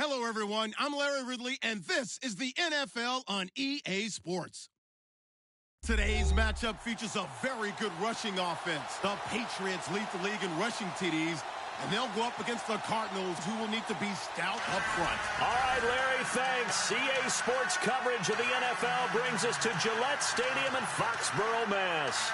Hello, everyone. I'm Larry Ridley, and this is the NFL on EA Sports. Today's matchup features a very good rushing offense. The Patriots lead the league in rushing TDs, and they'll go up against the Cardinals, who will need to be stout up front. All right, Larry, thanks. EA Sports coverage of the NFL brings us to Gillette Stadium in Foxborough, Mass.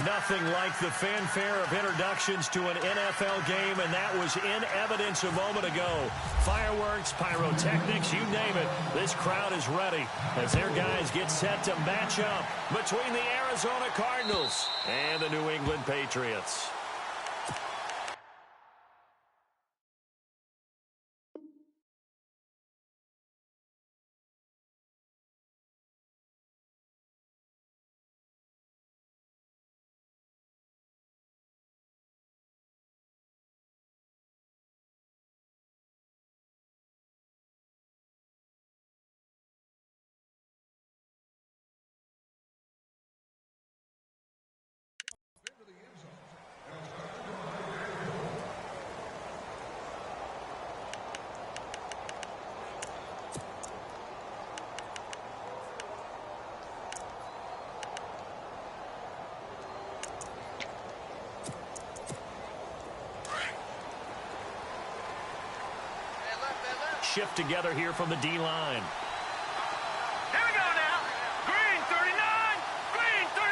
Nothing like the fanfare of introductions to an NFL game, and that was in evidence a moment ago. Fireworks, pyrotechnics, you name it. This crowd is ready as their guys get set to match up between the Arizona Cardinals and the New England Patriots. Shift together here from the D-line. Here we go now. Green 39. Green 39.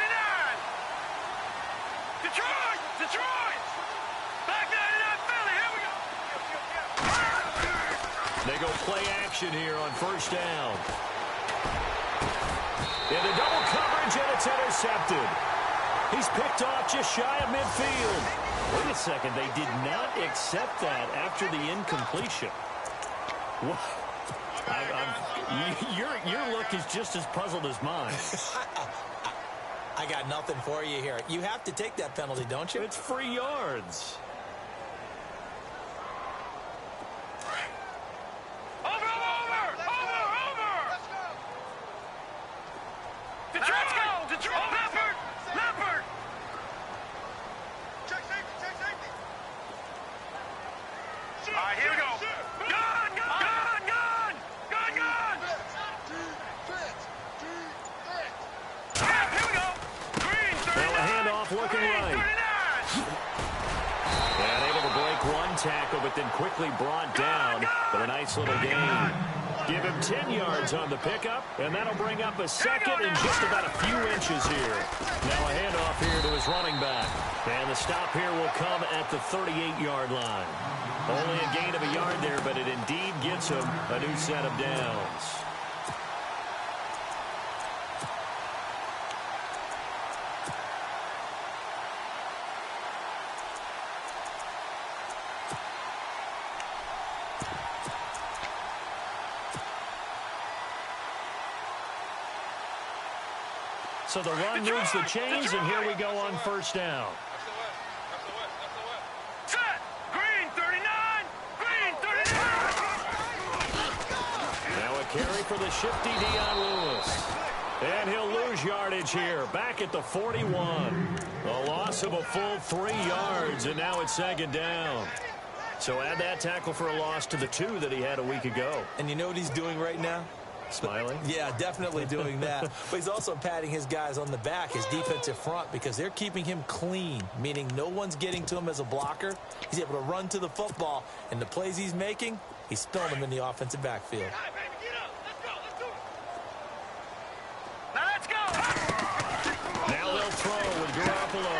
Detroit. Detroit. Back 99 Philly. Here we go. They go play action here on first down. Into double coverage, and it's intercepted. He's picked off just shy of midfield. Wait a second. They did not accept that after the incompletion. Your look is just as puzzled as mine. I got nothing for you here. You have to take that penalty, don't you? It's free yards. Over. Detroit. Detroit. Leopard. Check safety. All right, here we go. Gun. Here we go. Green 39. Well, a handoff looking right. 39. And able to break one tackle, but then quickly brought down for a nice little gain. Give him 10 yards on the pickup, and that'll bring up a second and just about a few inches here. Now a handoff here to his running back. And the stop here will come at the 38-yard line. Only a gain of a yard there, but it indeed gets him a new set of downs. So the run moves the chains, and here we go on first down. Set. Green 39. Green 39. Now a carry for the shifty Dion Lewis. And he'll lose yardage here, back at the 41. A loss of a full 3 yards, and now it's second down. So add that tackle for a loss to the 2 that he had a week ago. And you know what he's doing right now? Smiling? Yeah, definitely doing that. But he's also patting his guys on the back, his defensive front, because they're keeping him clean, meaning no one's getting to him as a blocker. He's able to run to the football, and the plays he's making, he's spilling them in the offensive backfield. Let's go. Now they'll throw with Garoppolo.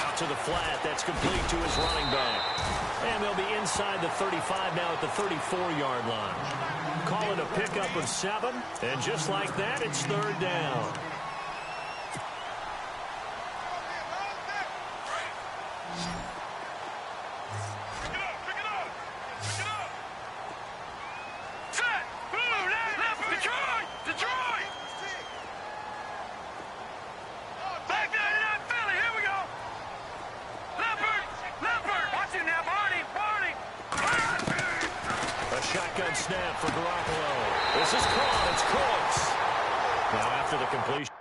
Out to the flat. That's complete to his running back. And they'll be inside the 35 now at the 34-yard line. Call it a pickup of 7. And just like that, it's third down. Pick it up. Set. Blue. Left. Detroit. Back 99 Philly. Here we go. Leopard. Watch him now, Barney. A shotgun snap for Garoppolo. This is caught. It's close. Now after the completion.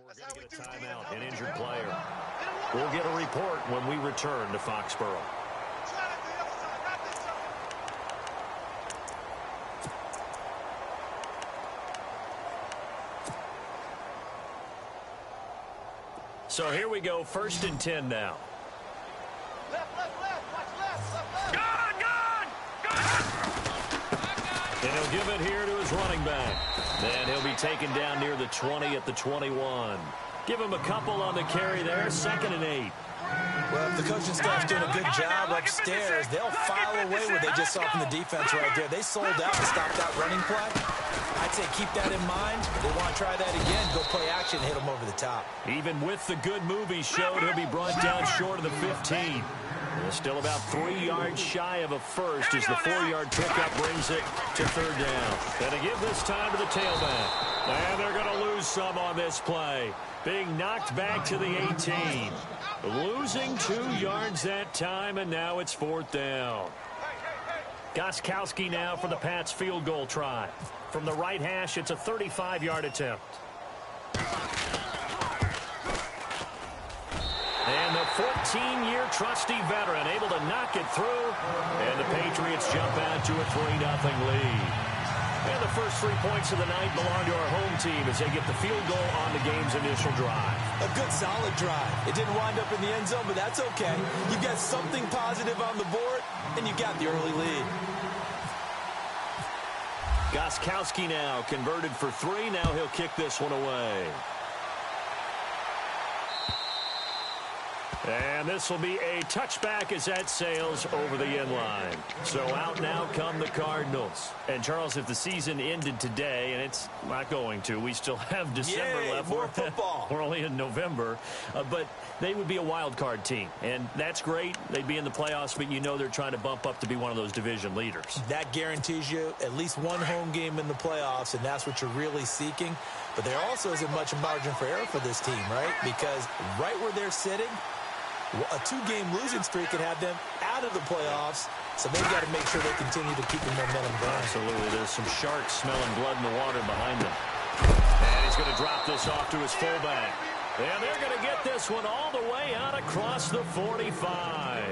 We're going to get a timeout, an injured player. We'll get a report when we return to Foxborough. So here we go, 1st and 10 now. And he'll give it here to his running back. Then he'll be taken down near the 20 at the 21. Give him a couple on the carry there, 2nd and 8. Well, if the coaching staff's doing a good job upstairs, they'll file away what they just saw from the defense right there. They sold out to stop that running play. I'd say keep that in mind. They want to try that again. Go play action, hit them over the top. Even with the good move he showed, he'll be brought down short of the 15. Still about 3 yards shy of a first as the 4-yard pickup brings it to 3rd down. And to give this time to the tailback. And they're going to lose some on this play. Being knocked back to the 18. Losing 2 yards that time, and now it's 4th down. Gostkowski now for the Pats field goal try. From the right hash, it's a 35-yard attempt. And the 14-year trusty veteran able to knock it through. And the Patriots jump out to a 3-0 lead. And the first 3 points of the night belong to our home team as they get the field goal on the game's initial drive. A good, solid drive. It didn't wind up in the end zone, but that's okay. You've got something positive on the board, and you got the early lead. Gostkowski now converted for 3. Now he'll kick this one away. And this will be a touchback as that sails over the end line. So out now come the Cardinals. And, Charles, if the season ended today, and it's not going to, we still have December left. More football. We're only in November. But they would be a wild card team. And that's great. They'd be in the playoffs, but you know they're trying to bump up to be one of those division leaders. That guarantees you at least one home game in the playoffs, and that's what you're really seeking. But there also isn't much margin for error for this team, right? Because right where they're sitting, a 2-game losing streak could have them out of the playoffs, so they've got to make sure they continue to keep the momentum going. Absolutely. There's some sharks smelling blood in the water behind them. And he's going to drop this off to his fullback. And they're going to get this one all the way out across the 45.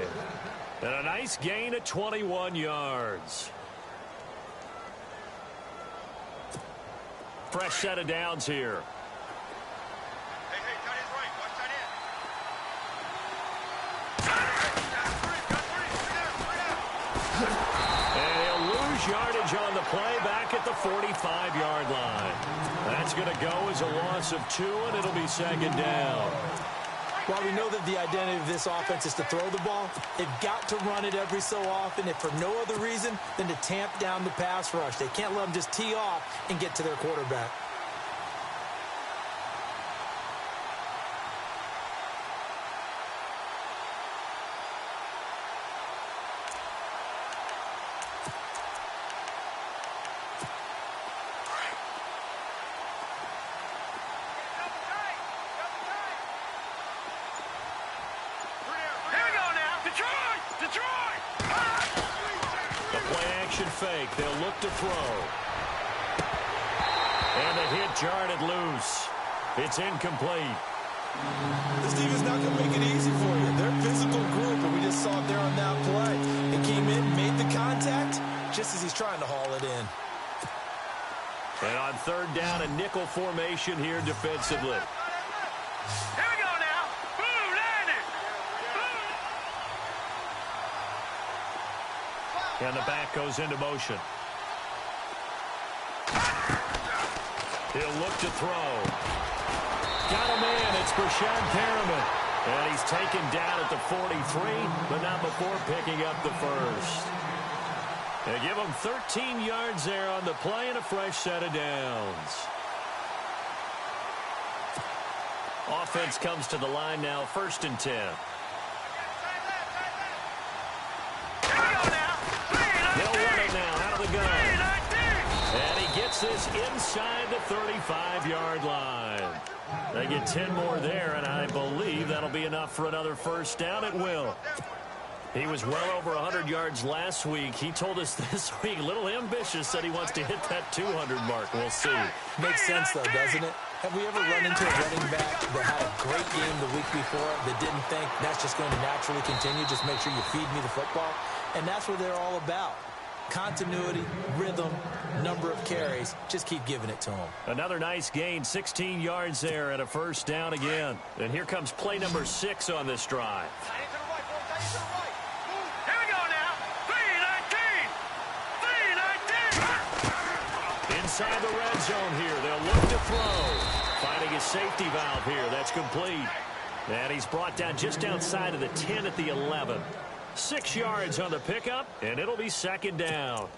And a nice gain of 21 yards. Fresh set of downs here. Yardage on the play back at the 45-yard line. That's going to go as a loss of 2, and it'll be 2nd down. While we know that the identity of this offense is to throw the ball, they've got to run it every so often, if for no other reason than to tamp down the pass rush. They can't let them just tee off and get to their quarterback. Fake. They'll look to throw. And the hit jarred it loose. It's incomplete. This team is not going to make it easy for you. They're a physical group, and we just saw it there on that play. It came in, made the contact, just as he's trying to haul it in. And on 3rd down, a nickel formation here defensively. Here we go now. Boom, landed. And the back goes into motion. He'll look to throw. Got him in. It's Brashad Perriman. And he's taken down at the 43, but not before picking up the first. They give him 13 yards there on the play and a fresh set of downs. Offense comes to the line now, 1st and 10. They'll run it now out of the gun. And he gets this inside the 35-yard line. They get 10 more there, and I believe that'll be enough for another first down. It will. He was well over 100 yards last week. He told us this week, a little ambitious, said he wants to hit that 200 mark. We'll see. Makes sense, though, doesn't it? Have we ever run into a running back that had a great game the week before that didn't think that's just going to naturally continue? Just make sure you feed me the football. And that's what they're all about. Continuity, rhythm, number of carries. Just keep giving it to them. Another nice gain, 16 yards there and a first down again. And here comes play number 6 on this drive. Here we go now. 3-19. 3-19. Inside the red zone here. They'll look to throw. Finding his safety valve here. That's complete. And he's brought down just outside of the 10 at the 11. 6 yards on the pickup, and it'll be second down.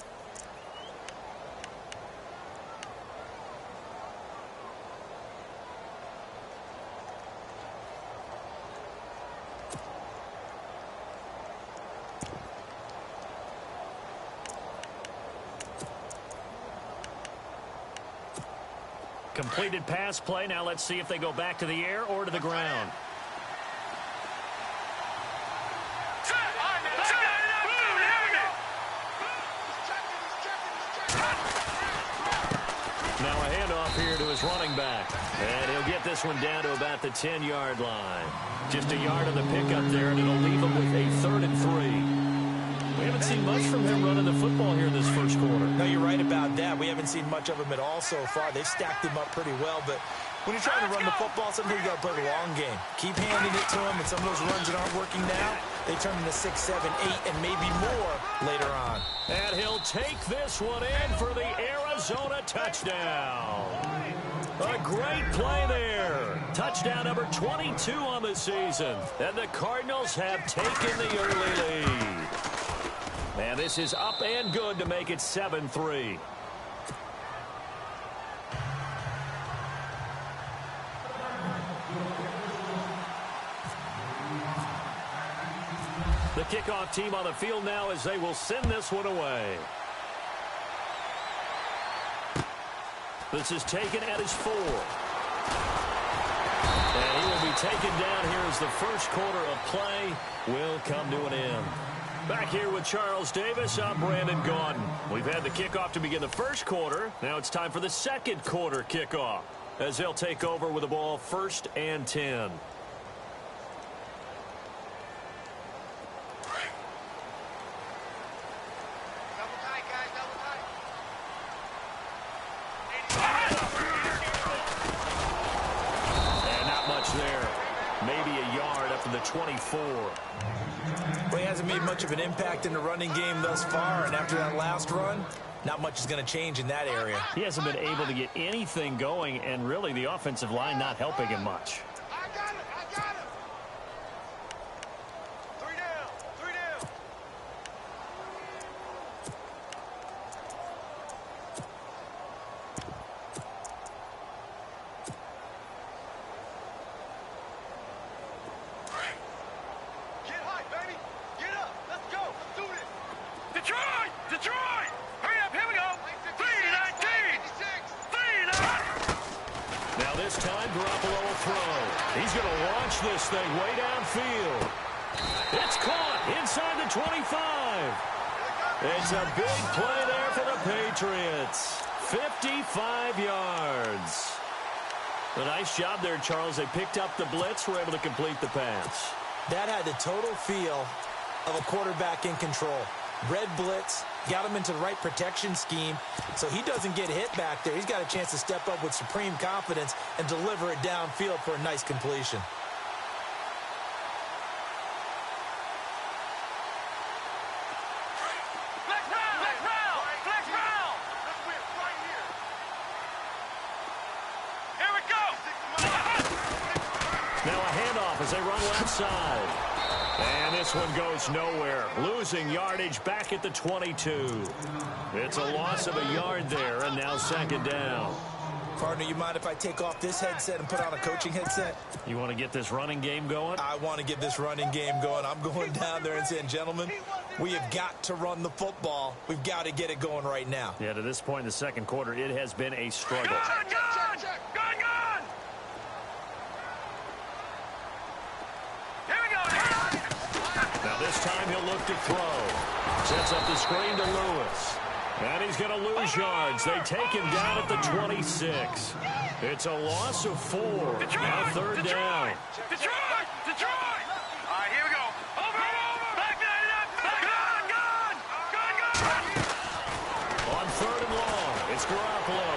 Completed pass play. Now let's see if they go back to the air or to the ground. Now a handoff here to his running back. And he'll get this one down to about the 10-yard line. Just a yard on the pickup there, and it'll leave him with a 3rd and 3. We haven't seen much from him running the football here in this first quarter. No, you're right about that. We haven't seen much of him at all so far. They've stacked him up pretty well, but when you're trying to run the football, sometimes you got to play the long game. Keep handing it to him, and some of those runs that aren't working now, they turn into 6, 7, 8, and maybe more later on. And he'll take this one in for the Arizona touchdown. A great play there. Touchdown number 22 on the season. And the Cardinals have taken the early lead. And this is up and good to make it 7-3. The kickoff team on the field now as they will send this one away. This is taken at his 4. And he will be taken down here as the first quarter of play will come to an end. Back here with Charles Davis, I'm Brandon Gaudin. We've had the kickoff to begin the first quarter. Now it's time for the second quarter kickoff as they'll take over with the ball 1st and 10. Maybe a yard up to the 24. Well, he hasn't made much of an impact in the running game thus far, and after that last run, not much is going to change in that area. He hasn't been able to get anything going, and really the offensive line not helping him much. I got it. 3 down. 3 down. Get high, baby. Get up. Let's go. Let's do this. Detroit! Detroit! Hurry up. Here we go. 3-19. 3-9. Now this time, Garoppolo will throw. He's going to launch this thing way downfield. It's caught inside the 25. It's a big play there for the Patriots. 55 yards. A nice job there, Charles. They picked up the blitz, were able to complete the pass. That had the total feel of a quarterback in control. Red blitz, got him into the right protection scheme, so he doesn't get hit back there. He's got a chance to step up with supreme confidence and deliver it downfield for a nice completion. Now a handoff as they run left side. And this one goes nowhere. Losing yardage back at the 22. It's a loss of a yard there, and now second down. Partner, you mind if I take off this headset and put on a coaching headset? You want to get this running game going? I want to get this running game going. I'm going down there and saying, gentlemen, we have got to run the football. We've got to get it going right now. Yeah, to this point in the second quarter, it has been a struggle. Now this time he'll look to throw. Sets up the screen to Lewis. And he's going to lose yards. They take him down at the 26. It's a loss of 4. Now third down. Detroit! Detroit! All right, here we go. Over! Back up! Gun! On third and long, it's Garoppolo.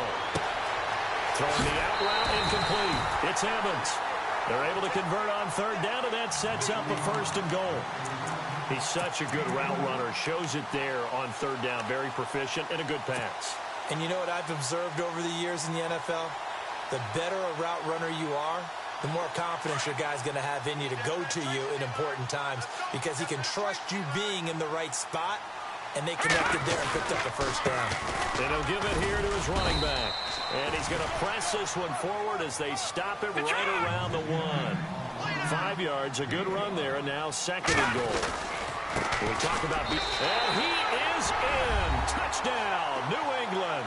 Throwing the out route, incomplete. It's Evans. They're able to convert on third down, and that sets up a first and goal. He's such a good route runner. Shows it there on third down. Very proficient and a good pass. And you know what I've observed over the years in the NFL? The better a route runner you are, the more confidence your guy's going to have in you to go to you in important times because he can trust you being in the right spot, and they connected there and picked up the first down. And he'll give it here to his running back. And he's going to press this one forward as they stop it right around the 1. 5 yards, a good run there, and now second and goal. We talk about... And he is in! Touchdown, New England!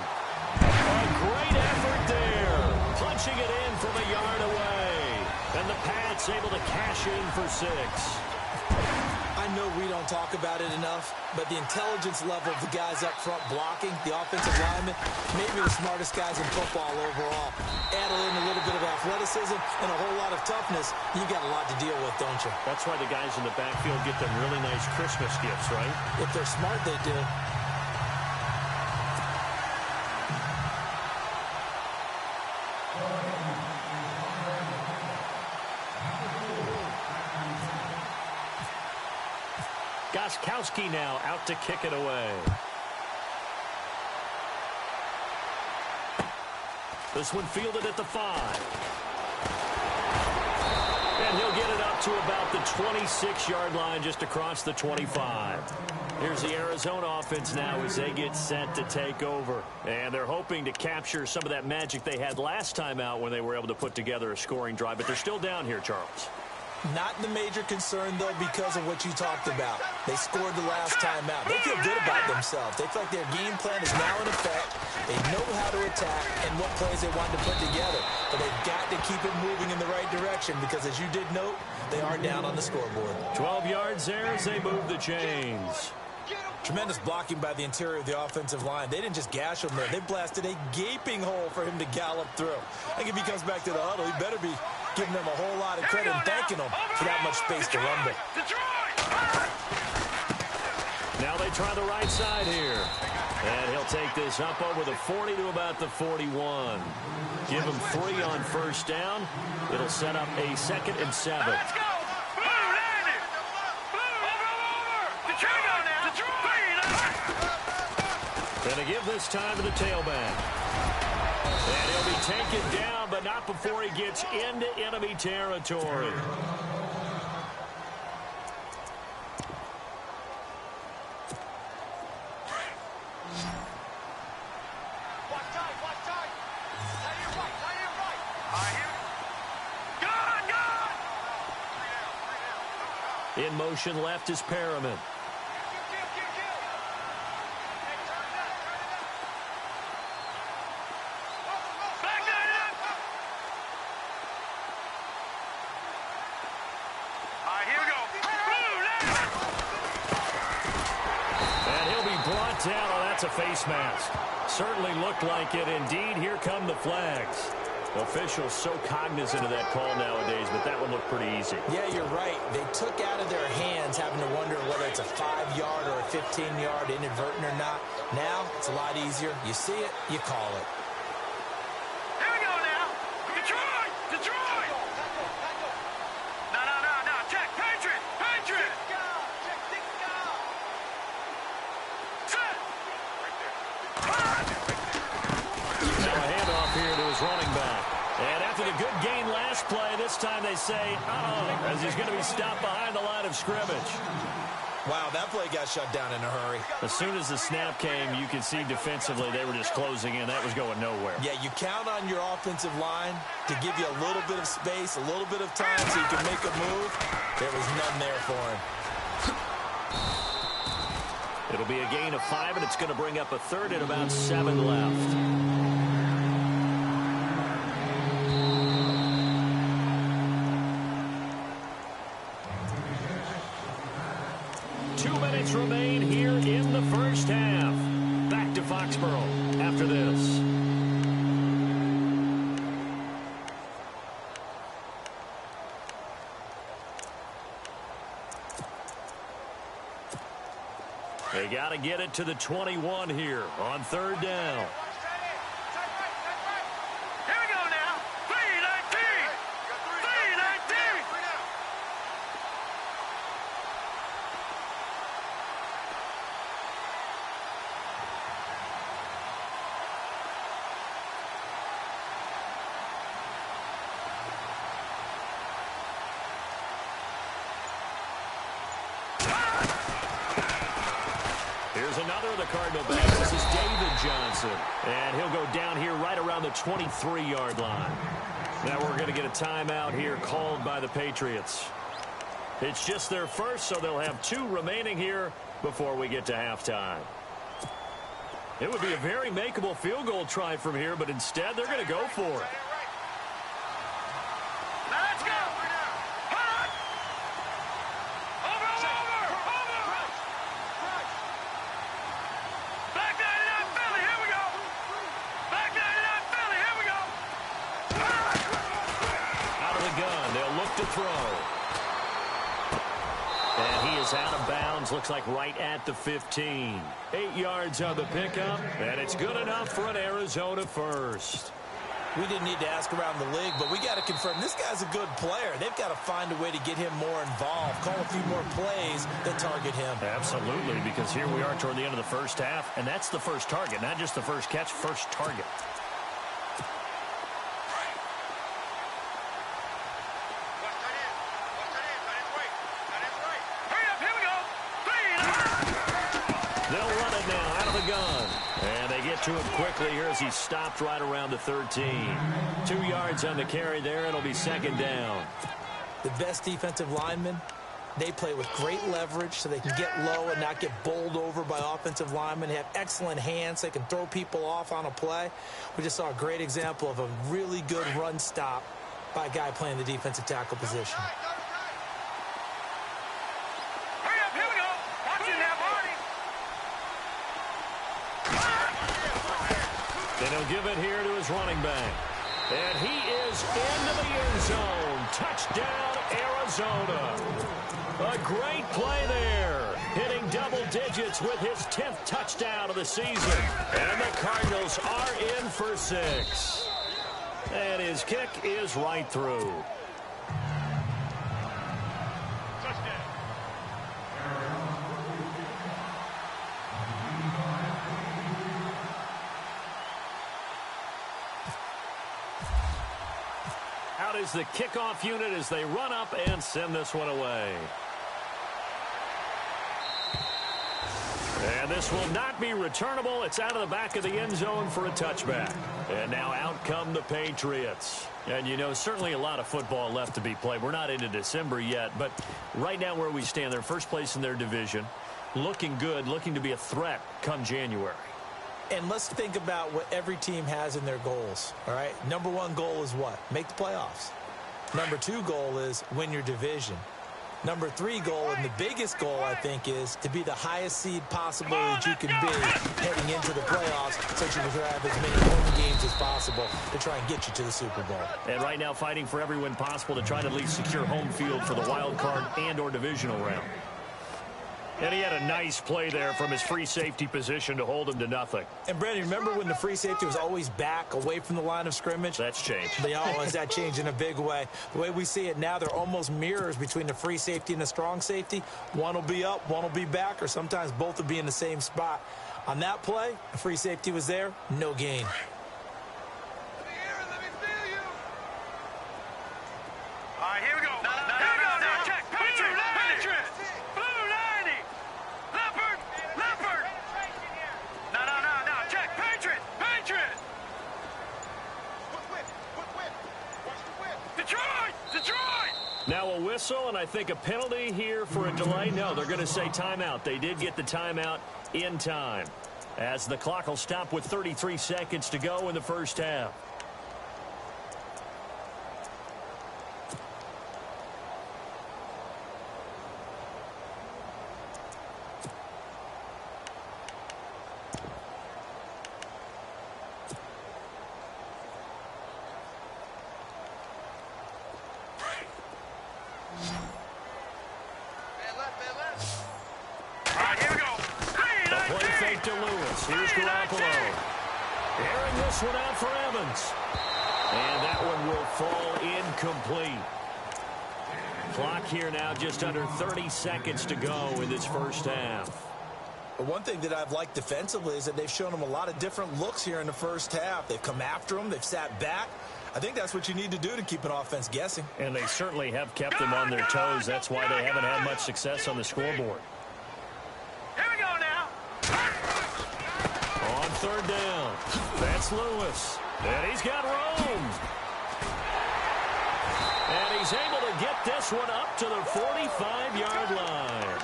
A great effort there. Punching it in from a yard away. And the Pats able to cash in for 6. I know we don't talk about it enough, but the intelligence level of the guys up front blocking, the offensive linemen, maybe the smartest guys in football overall. Add in a little bit of athleticism and a whole lot of toughness, you got a lot to deal with, don't you? That's why the guys in the backfield get them really nice Christmas gifts, right? If they're smart, they do. Gostkowski now out to kick it away. This one fielded at the 5. And he'll get it up to about the 26-yard line, just across the 25. Here's the Arizona offense now as they get set to take over. And they're hoping to capture some of that magic they had last time out when they were able to put together a scoring drive. But they're still down here, Charles. Not the major concern, though, because of what you talked about. They scored the last time out. They feel good about themselves. They feel like their game plan is now in effect. They know how to attack and what plays they want to put together. But they've got to keep it moving in the right direction because, as you did note, they are down on the scoreboard. 12 yards there as they move the chains. Tremendous blocking by the interior of the offensive line. They didn't just gash him there. They blasted a gaping hole for him to gallop through. I think if he comes back to the huddle, he better be giving them a whole lot of credit and thanking them for that much space to rumble. Now they try the right side here. And he'll take this up over the 40 to about the 41. Give him 3 on first down. It'll set up a 2nd and 7. Let's go! And to give this time to the tailback. And he'll be taken down, but not before he gets into enemy territory. Watch tight. Right here, right. All right, here. Gun! In motion left is Perriman. Down. Oh, that's a face mask. Certainly looked like it. Indeed, here come the flags. Officials so cognizant of that call nowadays, but that one looked pretty easy. Yeah, you're right. They took out of their hands having to wonder whether it's a 5-yard or a 15-yard inadvertent or not. Now, it's a lot easier. You see it, you call it. Here we go now. Detroit! No. Check. Patriot! Now a handoff here to his running back. And after the good gain last play, this time they say, as he's going to be stopped behind the line of scrimmage. Wow, that play got shut down in a hurry. As soon as the snap came, you could see defensively they were just closing in. That was going nowhere. Yeah, you count on your offensive line to give you a little bit of space, a little bit of time so you can make a move. There was none there for him. It'll be a gain of 5, and it's going to bring up a 3rd and about 7 left. Remain here in the first half. Back to Foxborough after this. They got to get it to the 21 here on third down. Here we go now. 3-19. 3-19. Here's another of the Cardinal backs. This is David Johnson. And he'll go down here right around the 23-yard line. Now we're going to get a timeout here called by the Patriots. It's just their first, so they'll have 2 remaining here before we get to halftime. It would be a very makeable field goal try from here, but instead they're going to go for it. Let's go. Hot. Over. Back 99 Philly. Here we go. Back 99 Philly. Here we go. Out of the gun. They'll look to throw. And he is out of bounds. Looks like right at the 15. 8 yards on the pickup. And it's good enough for an Arizona first. We didn't need to ask around the league, but we got to confirm this guy's a good player. They've got to find a way to get him more involved, call a few more plays that target him. Absolutely, because here we are toward the end of the first half, and that's the first target, not just the first catch, first target. Hurry up. Here we go. 3. They'll run it now out of the gun. And they get to him quickly here as he stopped right around the 13. 2 yards on the carry there. It'll be second down. The best defensive linemen, they play with great leverage so they can get low and not get bowled over by offensive linemen. They have excellent hands. They can throw people off on a play. We just saw a great example of a really good run stop by a guy playing the defensive tackle position. Hurry up. Here we go. Watch it now, Marty. Then he'll give it here to his running back. And he is into the end zone. Touchdown, Arizona. A great play there. Hitting double digits with his 10th touchdown of the season. And the Cardinals are in for 6. And his kick is right through. Out is the kickoff unit as they run up and send this one away. And this will not be returnable. It's out of the back of the end zone for a touchback. And now out come the Patriots. And, you know, certainly a lot of football left to be played. We're not into December yet, but right now where we stand, they're first place in their division. Looking good, looking to be a threat come January. And let's think about what every team has in their goals, all right? Number 1 goal is what? Make the playoffs. Number 2 goal is win your division. Number 3 goal, and the biggest goal, I think, is to be the highest seed possible that you can be heading into the playoffs so that you can have as many home games as possible to try and get you to the Super Bowl. And right now fighting for every win possible to try to at least secure home field for the wild card and or divisional round. And he had a nice play there from his free safety position to hold him to nothing. And, Brandon, remember when the free safety was always back away from the line of scrimmage? That's changed. That changed in a big way. The way we see it now, they're almost mirrors between the free safety and the strong safety. One will be up, one will be back, or sometimes both will be in the same spot. On that play, the free safety was there, no gain. Let me hear it. Let me feel you. All right, here we go. Now, check. Patriots. Blue 90. Leopard. No. Check. Patriots. Quick whip. Watch the whip. Detroit. Now a whistle, and I think a penalty here for a delay. No, they're going to say timeout. They did get the timeout in time, as the clock will stop with 33 seconds to go in the first half. All right, here we go. 3 Patriots. Here's Garoppolo. Airing this one out for Evans. And that one will fall incomplete. Clock here now just under 30 seconds to go in this first half. But one thing that I've liked defensively is that they've shown them a lot of different looks here in the first half. They've come after them. They've sat back. I think that's what you need to do to keep an offense guessing. And they certainly have kept them on their toes. That's why they haven't had much success on the scoreboard. Here we go now. On third down, that's Lewis. And he's got Rome. And he's able to get this one up to the 45-yard line.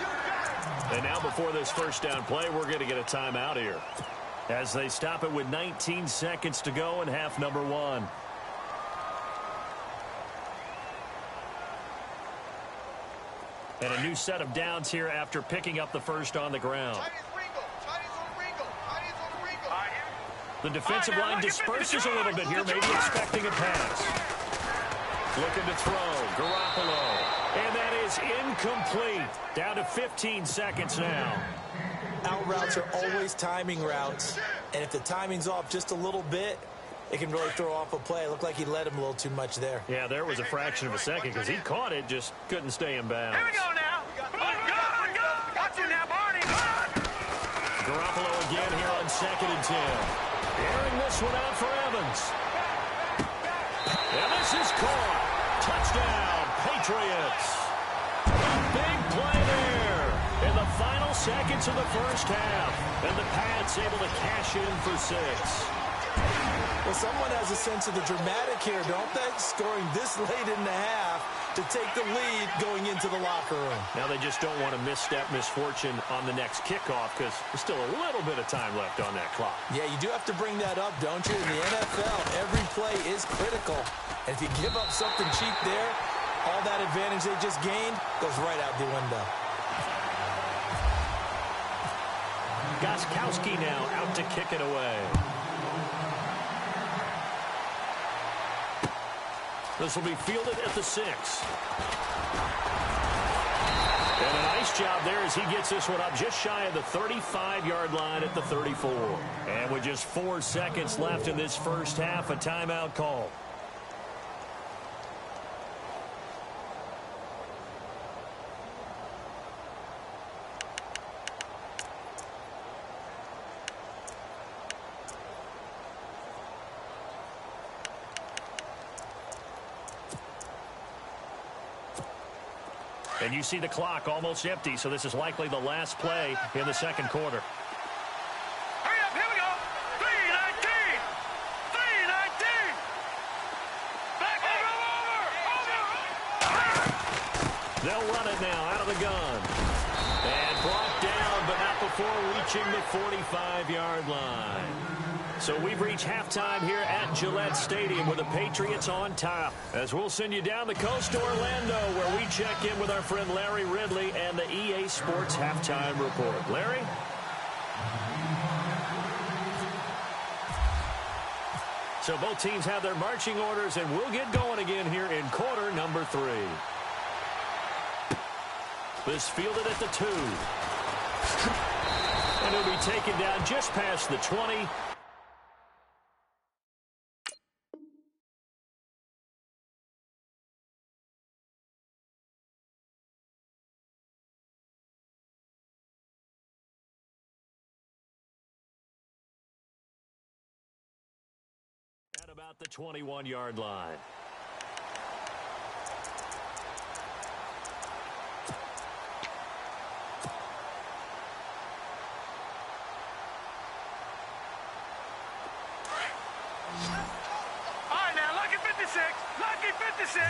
And now before this first down play, we're going to get a timeout here, as they stop it with 19 seconds to go in half number one. And a new set of downs here after picking up the first on the ground. The defensive line disperses a little bit here, maybe expecting a pass. Looking to throw, Garoppolo. And that is incomplete. Down to 15 seconds now. Out routes are always timing routes. And if the timing's off just a little bit, it can really throw off a play. It looked like he led him a little too much there. Yeah, there was a fraction of a second because he caught it, just couldn't stay in bounds. Here we go now. Got you now, Barney. Garoppolo again here on 2nd and 10. Airing this one out for Evans. And this is caught. Touchdown, Patriots. Big play there in the final seconds of the first half. And the Pats able to cash in for 6. Well, someone has a sense of the dramatic here, don't they? Scoring this late in the half to take the lead going into the locker room. Now they just don't want to misstep misfortune on the next kickoff because there's still a little bit of time left on that clock. Yeah, you do have to bring that up, don't you? In the NFL, every play is critical. And if you give up something cheap there, all that advantage they just gained goes right out the window. Gostkowski now out to kick it away. This will be fielded at the 6. And a nice job there as he gets this one up just shy of the 35-yard line at the 34. And with just 4 seconds left in this first half, a timeout call. And you see the clock almost empty, so this is likely the last play in the second quarter. Hurry up, here we go. 3:19. 3:19. Back over. They'll run it now out of the gun. And brought down, but not before reaching the 45-yard line. So we've reached halftime here at Gillette Stadium with the Patriots on top. As we'll send you down the coast to Orlando, where we check in with our friend Larry Ridley and the EA Sports Halftime Report. Larry? So both teams have their marching orders, and we'll get going again here in quarter number 3. This fielded at the 2. And it'll be taken down just past the 20. At about the 21-yard line. All right, now, lucky 56. Lucky 56.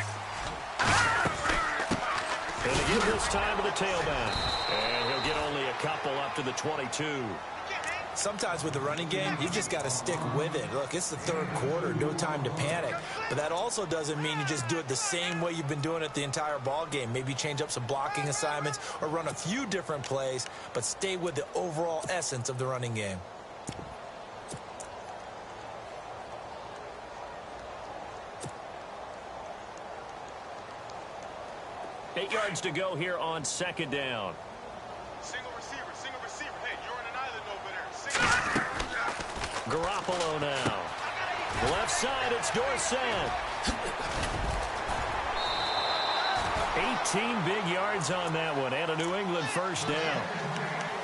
And to give this time to the tailback. And he'll get only a couple up to the 22. Sometimes with the running game, you just got to stick with it. Look, it's the third quarter, no time to panic. But that also doesn't mean you just do it the same way you've been doing it the entire ball game. Maybe change up some blocking assignments or run a few different plays, but stay with the overall essence of the running game. Eight yards to go here on second down. Single receiver, single receiver. Hey, you're on an island over there. Single. Garoppolo now. Left side, it's Dorsett. 18 big yards on that one, and a New England first down.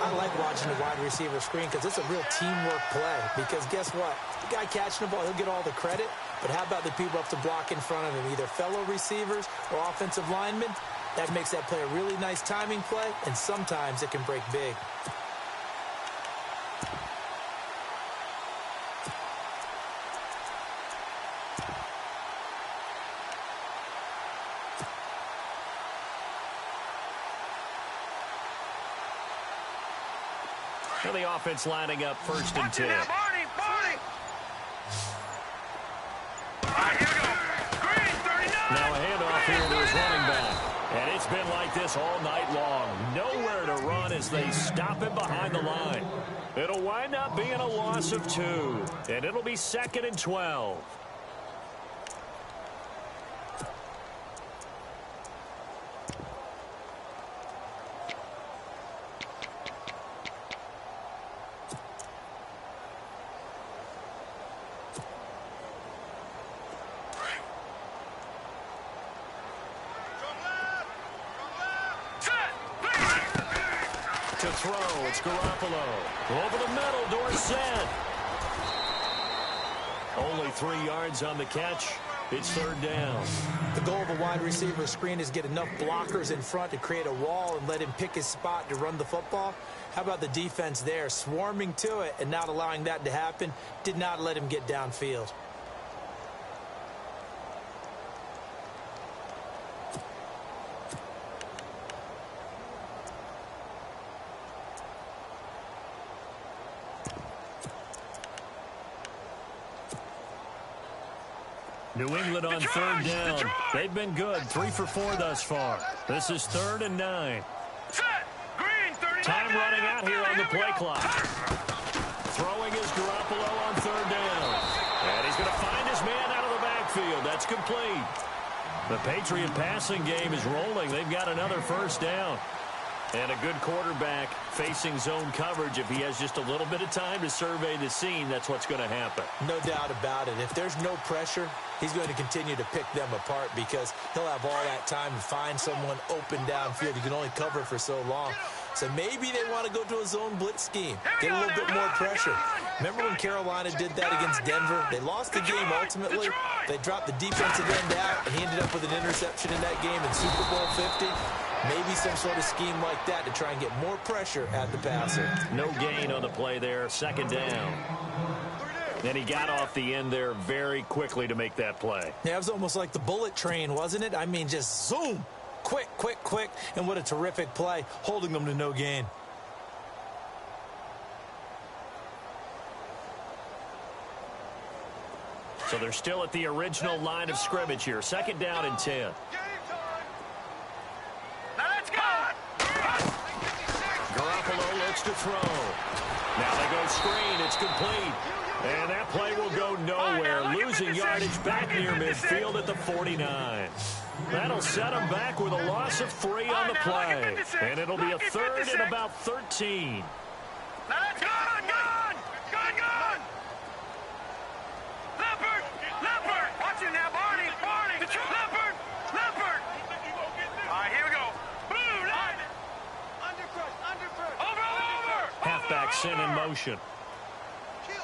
I like watching the wide receiver screen because it's a real teamwork play. Because guess what? The guy catching the ball, he'll get all the credit. But how about the people up to block in front of him, either fellow receivers or offensive linemen? That makes that play a really nice timing play, and sometimes it can break big. And the offense lining up 1st and 10. Now a handoff here to his running back. And it's been like this all night long. Nowhere to run as they stop him behind the line. It'll wind up being a loss of 2. And it'll be 2nd and 12. To throw, it's Garoppolo. Over the middle, Dorsett. Only 3 yards on the catch. It's 3rd down. The goal of a wide receiver screen is get enough blockers in front to create a wall and let him pick his spot to run the football. How about the defense there, swarming to it and not allowing that to happen? Did not let him get downfield. New England on 3rd down. They've been good. 3 for 4 thus far. This is 3rd and 9. Time running out here on the play clock. Throwing is Garoppolo on 3rd down. And he's going to find his man out of the backfield. That's complete. The Patriot passing game is rolling. They've got another 1st down. And a good quarterback facing zone coverage. If he has just a little bit of time to survey the scene, that's what's going to happen. No doubt about it. If there's no pressure, he's going to continue to pick them apart because he'll have all that time to find someone open downfield. You can only cover for so long. So maybe they want to go to a zone blitz scheme, get a little bit more pressure. Remember when Carolina did that against Denver? They lost the game ultimately. They dropped the defensive end out, and he ended up with an interception in that game in Super Bowl 50. Maybe some sort of scheme like that to try and get more pressure at the passer. No gain on the play there, 2nd down. And he got off the end there very quickly to make that play. Yeah, it was almost like the bullet train, wasn't it? I mean, just zoom. Quick, quick, quick. And what a terrific play, holding them to no gain. So they're still at the original line of scrimmage here. 2nd down and 10. Garoppolo looks to throw. Now they go screen. It's complete. And that play will go nowhere. Losing yardage back near midfield at the 49. That'll set them back with a loss of 3 on the play. And it'll be a 3rd and about 13. Leopard! Watch it now, Barney! Leopard! All right, here we go. Blue line! Undercrush! Over! Halfback sent in motion. Kill!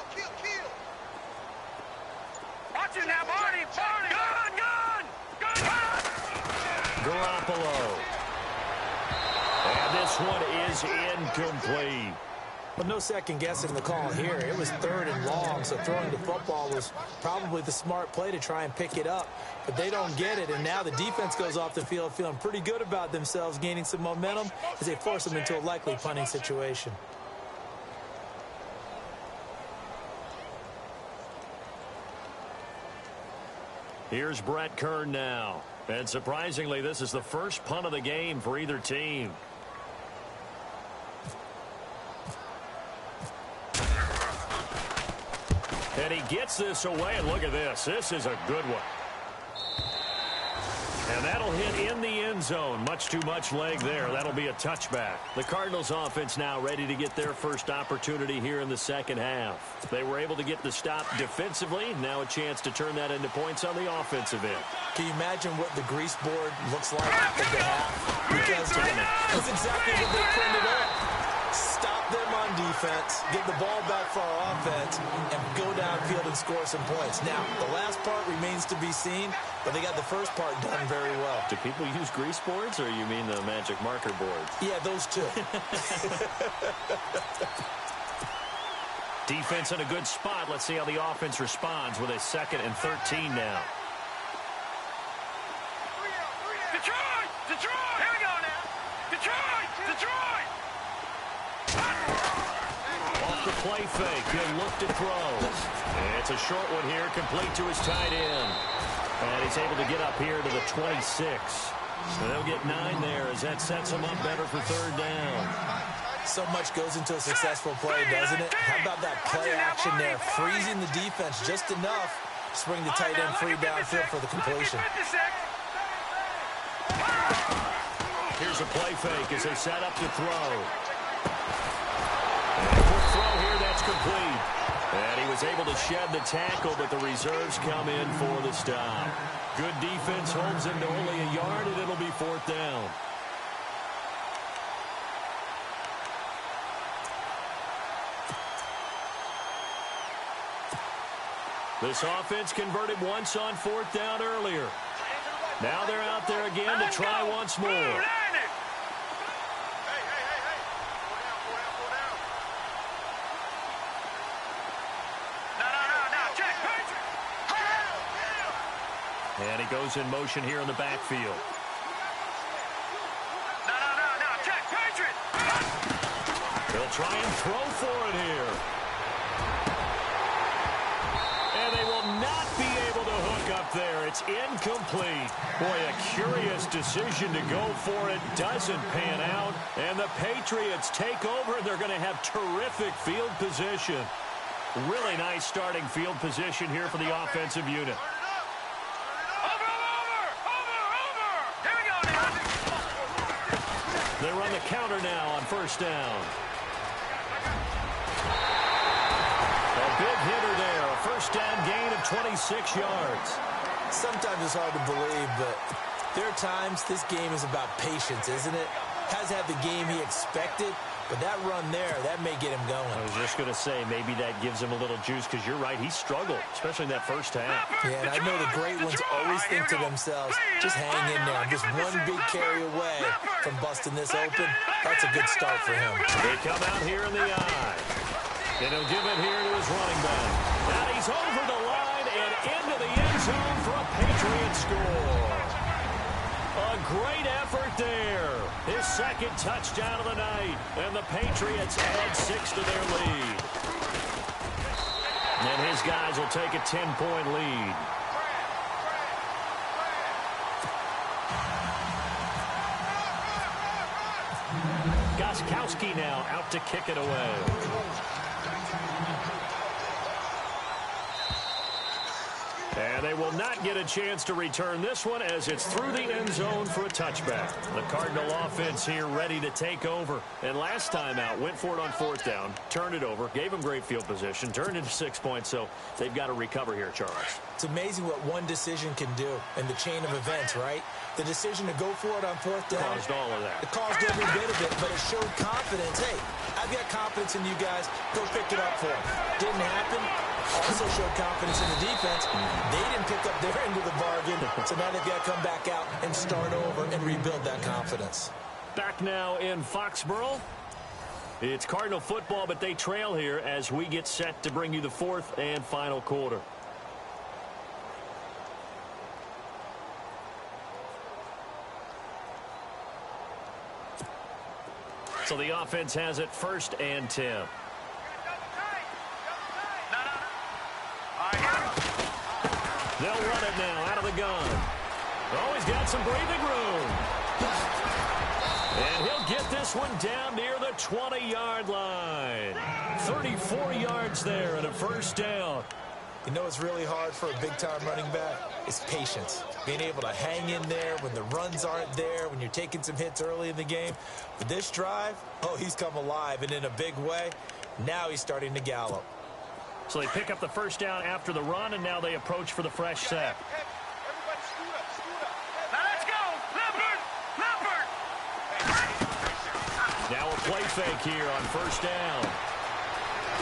Watch it now, Barney! Gun! Garoppolo. And this one is incomplete. But no second guessing the call here. It was 3rd and long, so throwing the football was probably the smart play to try and pick it up. But they don't get it, and now the defense goes off the field feeling pretty good about themselves, gaining some momentum as they force them into a likely punting situation. Here's Brett Kern now. And surprisingly, this is the first punt of the game for either team. And he gets this away, and look at this. This is a good one. And that'll hit in the end zone. Much too much leg there. That'll be a touchback. The Cardinals offense now ready to get their first opportunity here in the second half. They were able to get the stop defensively. Now a chance to turn that into points on the offensive end. Can you imagine what the grease board looks like at the half? Because that's exactly what they printed up. Stop them on defense, get the ball back for our offense, and go downfield and score some points. Now, the last part remains to be seen, but they got the first part done very well. Do people use grease boards, or you mean the magic marker boards? Yeah, those two. Defense in a good spot. Let's see how the offense responds with a 2nd and 13 now. Detroit! Detroit! Here we go now! Detroit! Detroit! Off the play fake. He'll look to throw. And it's a short one here, complete to his tight end. And he's able to get up here to the 26. So they'll get 9 there as that sets him up better for 3rd down. So much goes into a successful play, doesn't it? How about that play action there? Freezing the defense just enough to swing the tight end free downfield for the completion. Here's a play fake as they set up to throw. And a quick throw here, that's complete. And he was able to shed the tackle, but the reserves come in for the stop. Good defense holds him to only a yard, and it'll be 4th down. This offense converted once on 4th down earlier. Now they're out there again to try once more. And he goes in motion here in the backfield. No, check, Patriots! They'll try and throw for it here. And they will not be able to hook up there. It's incomplete. Boy, a curious decision to go for it. Doesn't pan out. And the Patriots take over. They're going to have terrific field position. Really nice starting field position here for the offensive unit. They run the counter now on 1st down. A big hitter there. A 1st down gain of 26 yards. Sometimes it's hard to believe, but there are times this game is about patience, isn't it? Hasn't had the game he expected, but that run there, that may get him going. I was just going to say, maybe that gives him a little juice, because you're right, he struggled, especially in that 1st half. Yeah, and I know the great ones always think to themselves, just hang in there. I'm just one big carry away from busting this open. That's a good start for him. They come out here in the eye. And he'll give it here to his running back. And he's over the line and into the end zone for a Patriot score. A great effort there. His 2nd touchdown of the night. And the Patriots add 6 to their lead. And his guys will take a 10-point lead. Gostkowski now out to kick it away. And they will not get a chance to return this one as it's through the end zone for a touchback. The Cardinal offense here ready to take over. And last time out, went for it on 4th down, turned it over, gave them great field position, turned into 6 points, so they've got to recover here, Charles. It's amazing what one decision can do in the chain of events, right? The decision to go for it on 4th down. Caused all of that. It caused every bit of it, but it showed confidence. Hey, I've got confidence in you guys. Go pick it up for them. Didn't happen. Also showed confidence in the defense. They didn't pick up their end of the bargain, so now they've got to come back out and start over and rebuild that confidence. Back now in Foxborough. It's Cardinal football, but they trail here as we get set to bring you the 4th and final quarter. So the offense has it 1st and 10. They'll run it now out of the gun. Oh, he's got some breathing room. And he'll get this one down near the 20-yard line. 34 yards there and a 1st down. You know what's really hard for a big-time running back? It's patience. Being able to hang in there when the runs aren't there, when you're taking some hits early in the game. But this drive, oh, he's come alive, and in a big way. Now he's starting to gallop. So they pick up the first down after the run, and now they approach for the fresh set. Now let's go! Leopard! Leopard! Now a play fake here on first down.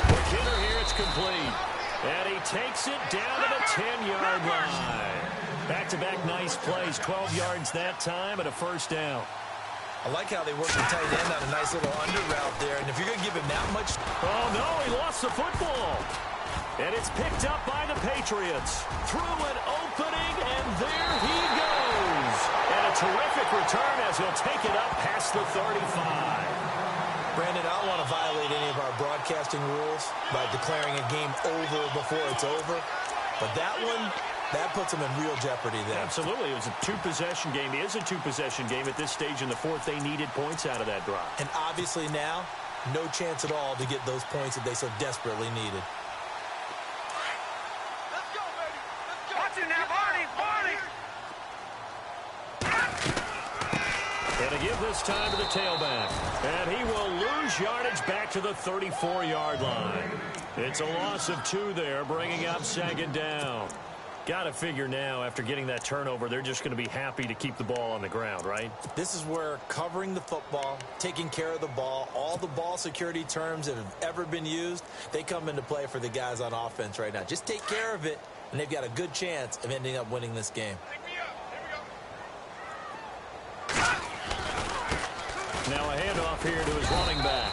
The kidder here, it's complete. And he takes it down to the 10-yard line. Back-to-back nice plays, 12 yards that time and a first down. I like how they work the tight end on a nice little under route there. And if you're going to give him that much... Oh, no, he lost the football. And it's picked up by the Patriots. Through an opening, and there he goes. And a terrific return as he'll take it up past the 35. Brandon, I don't want to violate any of our broadcasting rules by declaring a game over before it's over. But that one, that puts them in real jeopardy there. Absolutely. It was a two-possession game. It is a two-possession game at this stage in the fourth. They needed points out of that drive. And obviously now, no chance at all to get those points that they so desperately needed. Let's go, baby! Let's go! Watch it now, Barney! Barney! And to give this time to the tailback. And he will lose yardage back to the 34-yard line. It's a loss of 2 there, bringing up second down. Got to figure now, after getting that turnover, they're just going to be happy to keep the ball on the ground, right? This is where covering the football, taking care of the ball, all the ball security terms that have ever been used, they come into play for the guys on offense right now. Just take care of it, and they've got a good chance of ending up winning this game. Now a handoff here to his running back.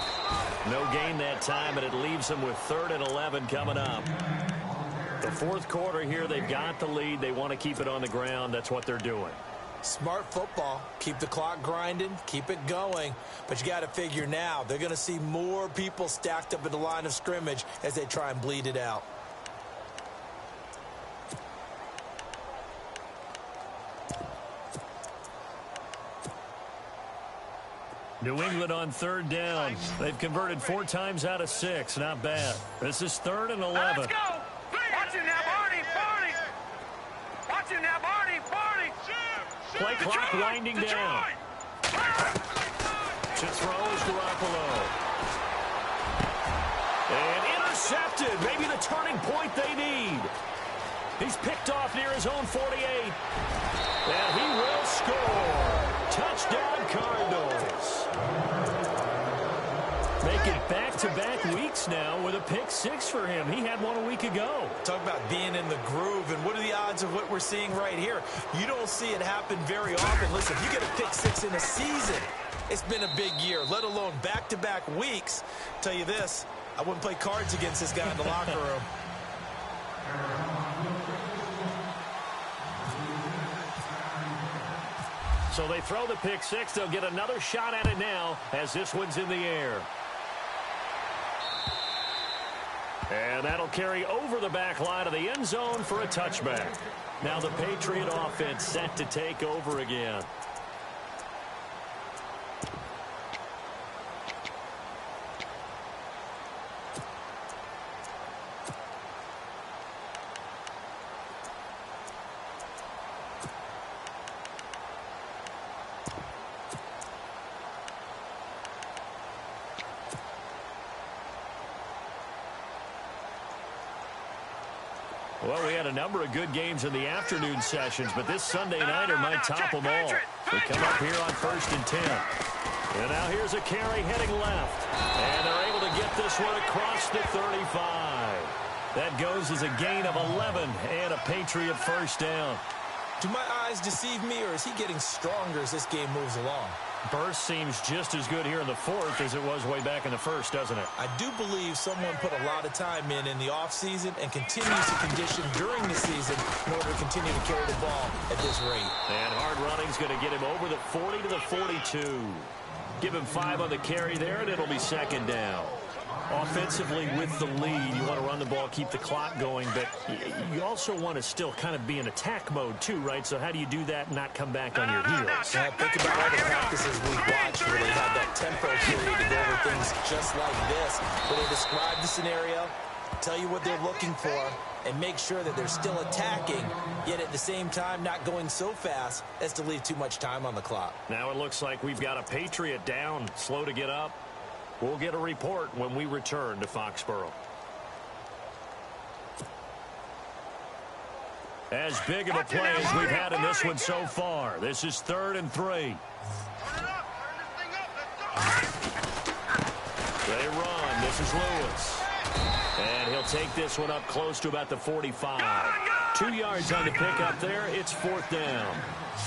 No gain that time, and it leaves him with 3rd and 11 coming up. The fourth quarter here, they've got the lead. They want to keep it on the ground. That's what they're doing. Smart football. Keep the clock grinding. Keep it going. But you got to figure now, they're going to see more people stacked up at the line of scrimmage as they try and bleed it out. New England on 3rd down. They've converted 4 times out of 6. Not bad. This is 3rd and 11. Let's go! Watch it now, Barney! Barney! Watch it now, Barney! Barney! Play clock winding down. To throw is Garoppolo. And intercepted. Maybe the turning point they need. He's picked off near his own 48. And he will score. Touchdown, Cardinals. Making back-to-back weeks now with a pick 6 for him. He had one a week ago. Talk about being in the groove, and what are the odds of what we're seeing right here? You don't see it happen very often. Listen, if you get a pick 6 in a season, it's been a big year, let alone back-to-back weeks. Tell you this, I wouldn't play cards against this guy in the locker room. So they throw the pick 6. They'll get another shot at it now as this one's in the air. And that'll carry over the back line of the end zone for a touchback. Now the Patriot offense set to take over again. Well, we had a number of good games in the afternoon sessions, but this Sunday nighter might top them all. We come up here on 1st and 10. And now here's a carry heading left. And they're able to get this one across the 35. That goes as a gain of 11 and a Patriot first down. Do my eyes deceive me, or is he getting stronger as this game moves along? Burst seems just as good here in the fourth as it was way back in the first, doesn't it? I do believe someone put a lot of time in the offseason and continues to condition during the season in order to continue to carry the ball at this rate. And hard running's going to get him over the 40 to the 42. Give him 5 on the carry there, and it'll be second down. Offensively with the lead, you want to run the ball, keep the clock going, but you also want to still kind of be in attack mode too, right? So how do you do that and not come back on your heels? Yeah, think about all the practices we've watched where they had that tempo period to go over things just like this, where they describe the scenario, tell you what they're looking for, and make sure that they're still attacking, yet at the same time not going so fast as to leave too much time on the clock. Now it looks like we've got a Patriot down, slow to get up. We'll get a report when we return to Foxborough. As big of a play as we've had in this one so far. This is 3rd and 3. They run. This is Lewis. And he'll take this one up close to about the 45. 2 yards on the pickup there. It's 4th down.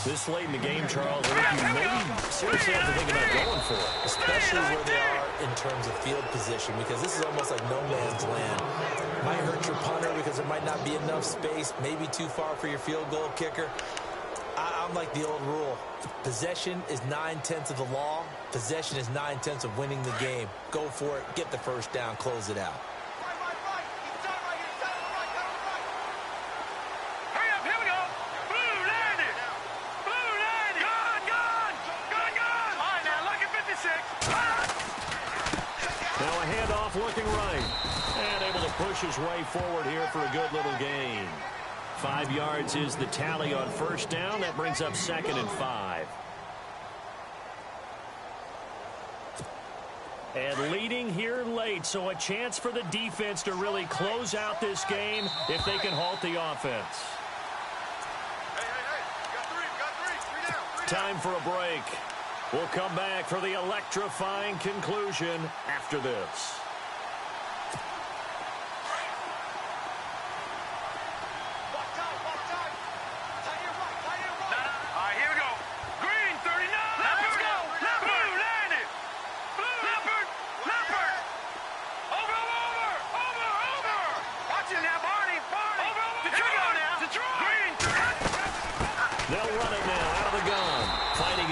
This late in the game, Charles, I think you maybe seriously have to think about going for it. Especially where they are in terms of field position, because this is almost like no man's land. Might hurt your punter because there might not be enough space, maybe too far for your field goal kicker. I'm like the old rule. Possession is 9/10 of the law. Possession is 9/10 of winning the game. Go for it. Get the first down. Close it out. Hurry up, here we go. Blue landed. Blue landed. Gone. All right, now look at 56. Now a handoff looking right. And able to push his way forward here for a good little gain. 5 yards is the tally on first down. That brings up 2nd and 5. And leading here late, so a chance for the defense to really close out this game if they can halt the offense. Hey. Got three down. Time for a break. We'll come back for the electrifying conclusion after this.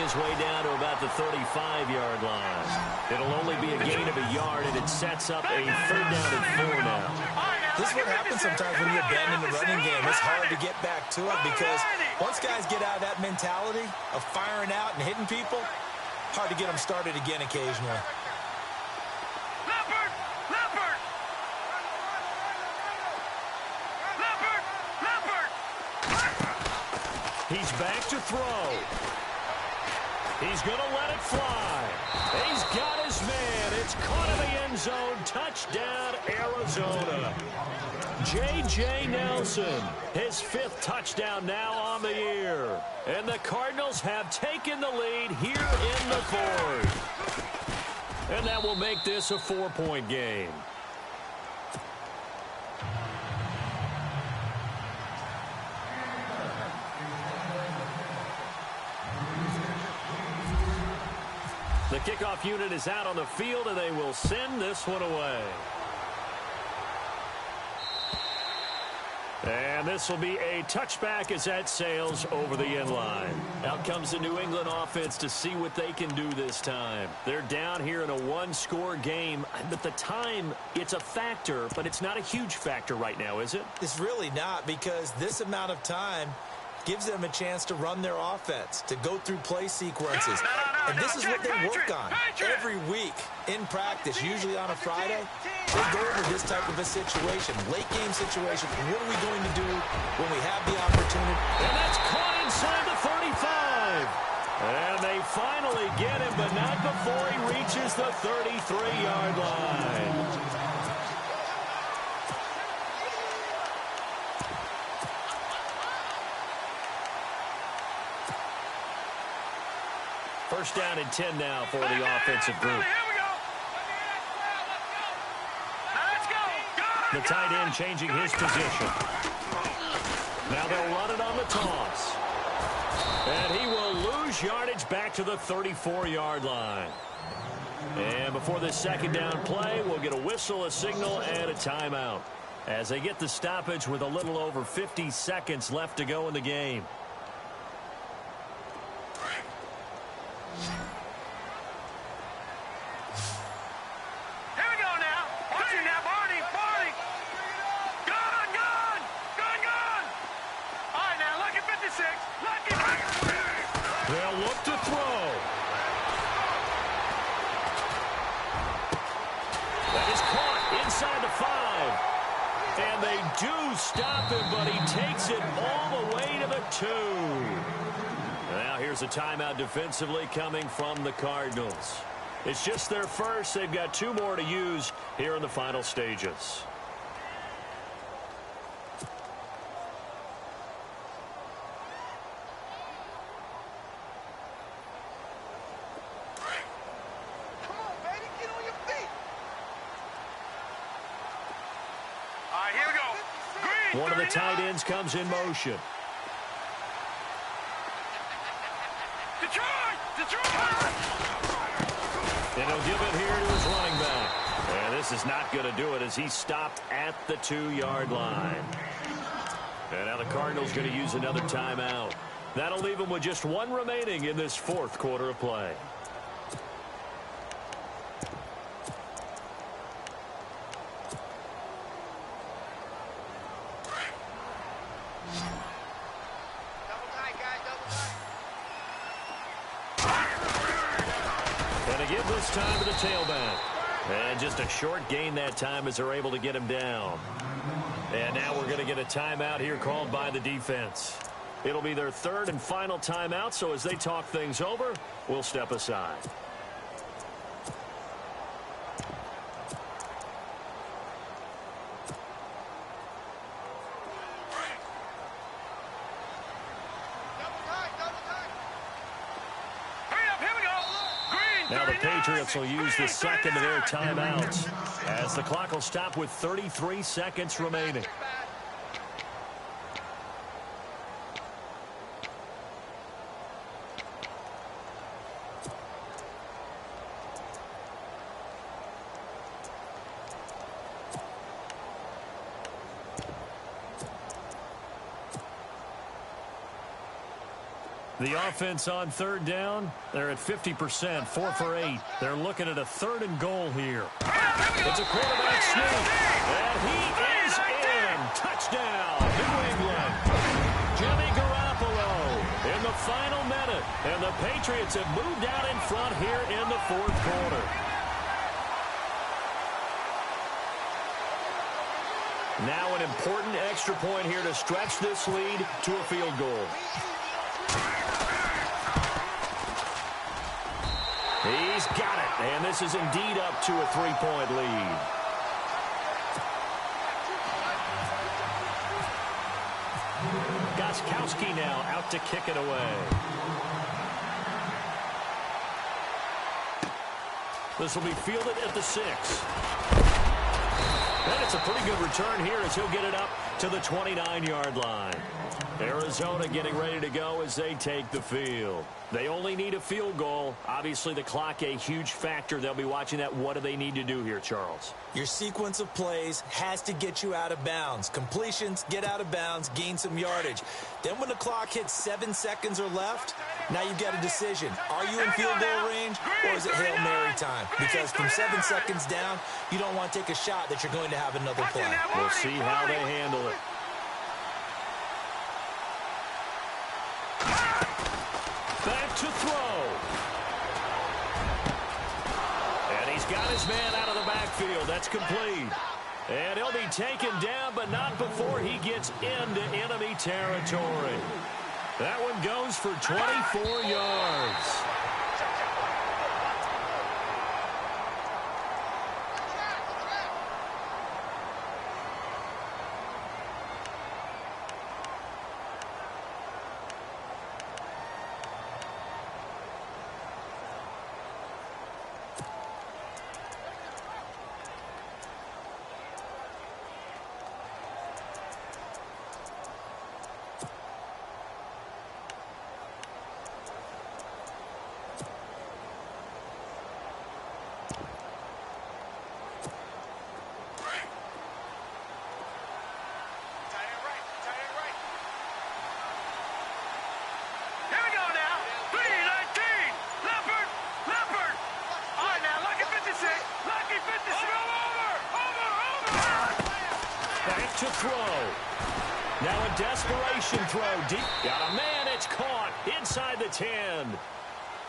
Way down to about the 35-yard line. It'll only be a gain of a yard, and it sets up a 3rd down and 4 now. This is what happens sometimes when you abandon the running game. It's hard to get back to it because once guys get out of that mentality of firing out and hitting people, hard to get them started again occasionally. He's back to throw. He's going to let it fly. He's got his man. It's caught in the end zone. Touchdown, Arizona. J.J. Nelson, his 5th touchdown now on the year. And the Cardinals have taken the lead here in the 4th. And that will make this a 4-point game. The kickoff unit is out on the field, and they will send this one away. And this will be a touchback as that sails over the end line. Out comes the New England offense to see what they can do this time. They're down here in a 1-score game, but the time, it's a factor, but it's not a huge factor right now, is it? It's really not, because this amount of time gives them a chance to run their offense, to go through play sequences. And this is what they work on every week in practice, usually on a Friday. They go over this type of a situation, late game situation. What are we going to do when we have the opportunity? And that's caught inside the 35. And they finally get him, but not before he reaches the 33-yard line. First down and 10 now for the offensive group. The tight end changing his position. Now they'll run it on the toss. And he will lose yardage back to the 34-yard line. And before this 2nd down play, we'll get a whistle, a signal, and a timeout as they get the stoppage with a little over 50 seconds left to go in the game. They'll look to throw. That is caught inside the 5. do stop him, but he takes it all the way to the 2. Now here's a timeout defensively coming from the Cardinals. It's just their first. They've got 2 more to use here in the final stages. One of the tight ends comes in motion. And he'll give it here to his running back. And this is not going to do it as he stopped at the 2-yard line. And now the Cardinals going to use another timeout. That'll leave them with just 1 remaining in this 4th quarter of play. This time to the tailback. And just a short gain that time as they're able to get him down. And now we're going to get a timeout here called by the defense. It'll be their 3rd and final timeout, so as they talk things over, we'll step aside. Now the Patriots will use the 2nd of their timeouts as the clock will stop with 33 seconds remaining. The offense on 3rd down, they're at 50%, 4 for 8. They're looking at a 3rd and goal here. It's a quarterback sneak, and he is in. Touchdown, New England. Jimmy Garoppolo in the final minute, and the Patriots have moved out in front here in the 4th quarter. Now an important extra point here to stretch this lead to a field goal. He's got it, and this is indeed up to a 3-point lead. Gostkowski now out to kick it away. This will be fielded at the 6. And it's a pretty good return here as he'll get it up to the 29-yard line. Arizona getting ready to go as they take the field. They only need a field goal. Obviously, the clock a huge factor. They'll be watching that. What do they need to do here, Charles? Your sequence of plays has to get you out of bounds. Completions, get out of bounds, gain some yardage. Then when the clock hits 7 seconds or left, now you've got a decision. Are you in field goal range, or is it Hail Mary time? Because from 7 seconds down, you don't want to take a shot that you're going to have another play. We'll see how they handle it. Back to throw. And he's got his man out of the backfield. That's complete. And he'll be taken down, but not before he gets into enemy territory. That one goes for 24 yards. To throw. Now a desperation throw deep. Got a man, it's caught inside the 10.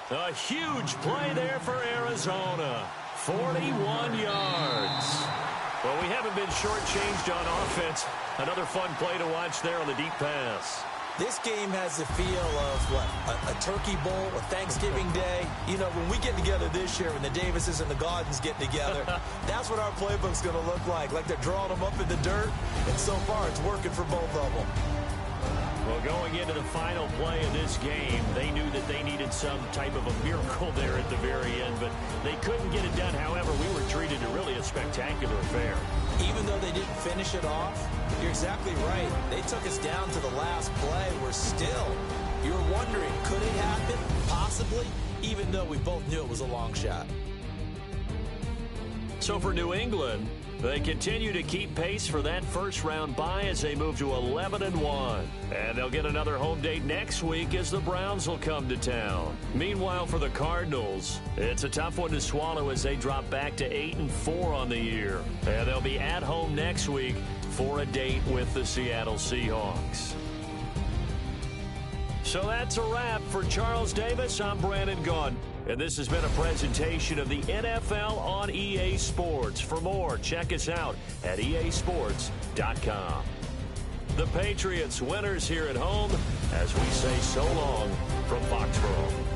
A huge play there for Arizona. 41 yards. Well, we haven't been shortchanged on offense. Another fun play to watch there on the deep pass. This game has the feel of, what, a turkey bowl, a Thanksgiving day. You know, when we get together this year, when the Davises and the Gardens get together, that's what our playbook's going to look like they're drawing them up in the dirt, and so far it's working for both of them. Well, going into the final play of this game, they knew that they needed some type of a miracle there at the very end, but they couldn't get it done. However, we were treated to really a spectacular affair. Even though they didn't finish it off, you're exactly right. They took us down to the last play. We're still, you were wondering, could it happen? Possibly, even though we both knew it was a long shot. So for New England, they continue to keep pace for that first-round bye as they move to 11-1. And they'll get another home date next week as the Browns will come to town. Meanwhile, for the Cardinals, it's a tough one to swallow as they drop back to 8-4 on the year. And they'll be at home next week for a date with the Seattle Seahawks. So that's a wrap. For Charles Davis, I'm Brandon Gaudin. And this has been a presentation of the NFL on EA Sports. For more, check us out at easports.com. The Patriots winners here at home as we say so long from Foxborough.